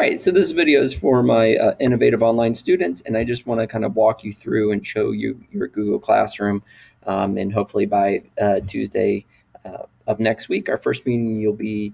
All right, so this video is for my innovative online students, and I just want to kind of walk you through and show you your Google Classroom. And hopefully by Tuesday of next week, our first meeting, you'll be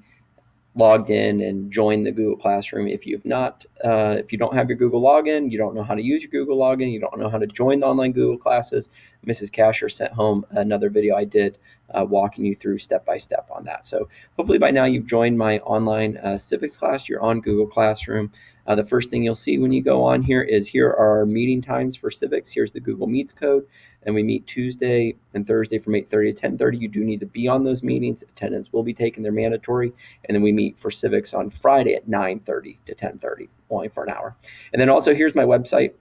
logged in and join the Google Classroom. If you've not, if you don't have your Google login, you don't know how to use your Google login, you don't know how to join the online Google classes, Mrs. Casher sent home another video I did walking you through step by step on that. So hopefully by now you've joined my online civics class. You're on Google Classroom. The first thing you'll see when you go on here is here are our meeting times for civics. Here's the Google Meets code, and we meet Tuesday and Thursday from 8:30 to 10:30. You do need to be on those meetings. Attendance will be taken. They're mandatory. And then we meet for civics on Friday at 9:30 to 10:30, only for an hour. And then also here's my website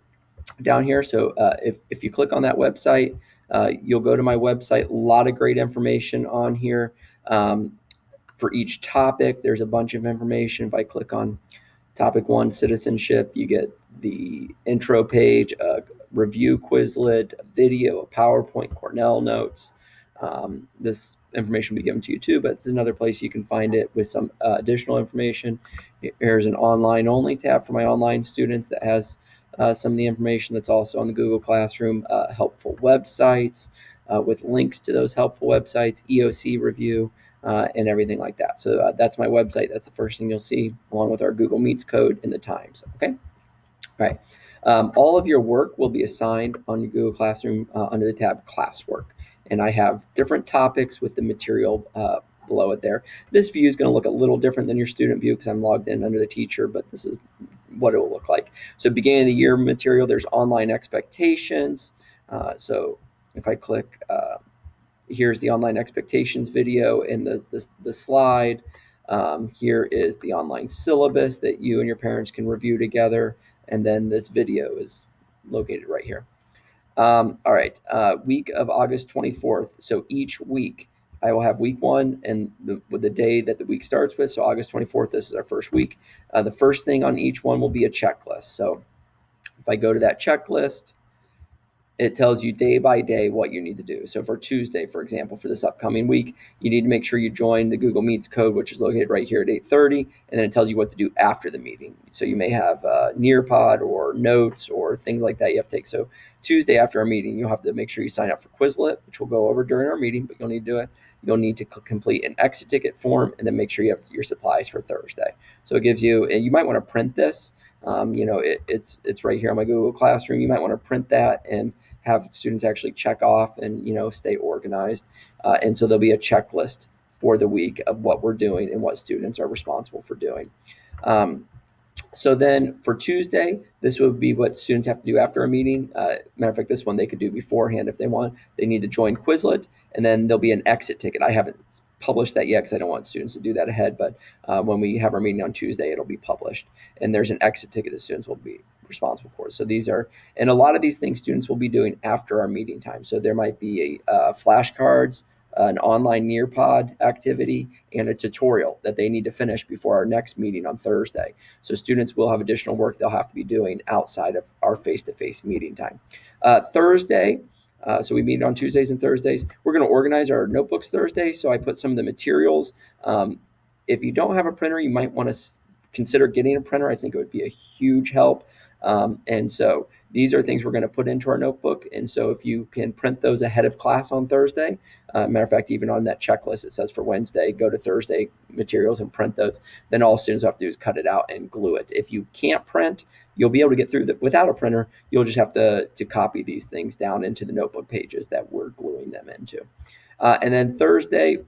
down here. So if you click on that website, you'll go to my website. A lot of great information on here. For each topic, there's a bunch of information. If I click on topic 1, citizenship, you get the intro page, a review Quizlet, a video, a PowerPoint, Cornell notes. This information will be given to you too, but it's another place you can find it with some additional information. Here's an online only tab for my online students that has some of the information that's also on the Google Classroom, helpful websites with links to those helpful websites, EOC review, and everything like that. So that's my website. That's the first thing you'll see, along with our Google Meets code and the times. Okay. All right. All of your work will be assigned on your Google Classroom under the tab Classwork. And I have different topics with the material below it there. This view is going to look a little different than your student view because I'm logged in under the teacher, but this is what it will look like. So beginning of the year material, there's online expectations. So if I click, here's the online expectations video in the slide. Here is the online syllabus that you and your parents can review together. And then this video is located right here. All right, week of August 24th. So each week I will have week 1 and the day that the week starts with. So August 24th, this is our first week. The first thing on each one will be a checklist. So if I go to that checklist, it tells you day by day what you need to do. So for Tuesday, for example, for this upcoming week, you need to make sure you join the Google Meets code, which is located right here at 8:30, and then it tells you what to do after the meeting. So you may have Nearpod or notes or things like that you have to take. So Tuesday after our meeting, you'll have to make sure you sign up for Quizlet, which we'll go over during our meeting, but you'll need to do it. You'll need to complete an exit ticket form and then make sure you have your supplies for Thursday. So it gives you, and you might want to print this. It's right here on my Google Classroom. You might want to print that and have students actually check off and stay organized. And so there'll be a checklist for the week of what we're doing and what students are responsible for doing. So then for Tuesday, this would be what students have to do after a meeting. Matter of fact, this one they could do beforehand if they want. They need to join Quizlet, and then there'll be an exit ticket. I haven't published that yet because I don't want students to do that ahead, but when we have our meeting on Tuesday, it'll be published. And there's an exit ticket that students will be responsible for. So these are, and a lot of these things students will be doing after our meeting time. So there might be a flashcards, an online Nearpod activity, and a tutorial that they need to finish before our next meeting on Thursday. So students will have additional work they'll have to be doing outside of our face-to-face meeting time. Thursday, so we meet on Tuesdays and Thursdays. We're going to organize our notebooks Thursday. So I put some of the materials. If you don't have a printer, you might want to consider getting a printer. I think it would be a huge help. And so these are things we're going to put into our notebook. And so if you can print those ahead of class on Thursday, matter of fact, even on that checklist, it says for Wednesday, go to Thursday materials and print those. Then all students have to do is cut it out and glue it. If you can't print, you'll be able to get through that without a printer. You'll just have to copy these things down into the notebook pages that we're gluing them into. And then Thursday,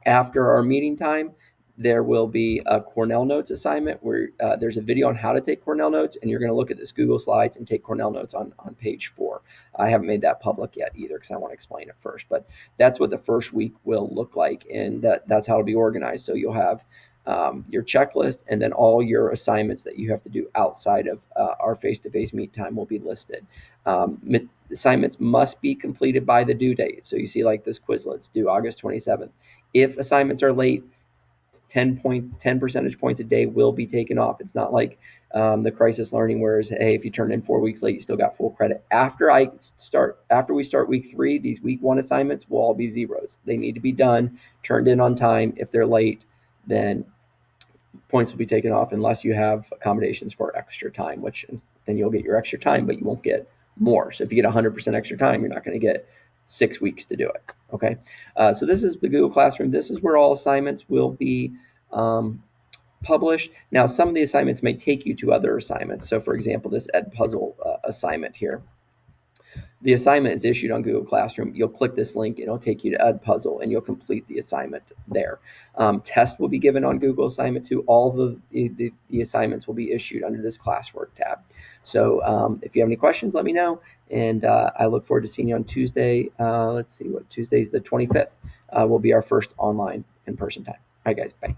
after our meeting time, there will be a Cornell Notes assignment where there's a video on how to take Cornell Notes, and you're going to look at this Google Slides and take Cornell Notes on page 4. I haven't made that public yet either because I want to explain it first, but that's what the first week will look like, and that's how it'll be organized. So you'll have your checklist, and then all your assignments that you have to do outside of our face-to-face meet time will be listed. Assignments must be completed by the due date. So you see like this Quizlet's due August 27th. If assignments are late, 10 percentage points a day will be taken off. It's not like the crisis learning, whereas, hey, if you turn in 4 weeks late, you still got full credit. After we start week 3, these week 1 assignments will all be zeros. They need to be done, turned in on time. If they're late, then points will be taken off unless you have accommodations for extra time, which then you'll get your extra time, but you won't get more. So if you get 100% extra time, you're not going to get 6 weeks to do it. Okay. So this is the Google Classroom. This is where all assignments will be published. Now, some of the assignments may take you to other assignments. So for example, this Edpuzzle assignment here. The assignment is issued on Google Classroom. You'll click this link and it'll take you to Edpuzzle and you'll complete the assignment there. Test will be given on Google Assignment 2. All the assignments will be issued under this classwork tab. So if you have any questions, let me know. And I look forward to seeing you on Tuesday. Let's see what Tuesday's the 25th will be our first online in-person time. All right, guys, bye.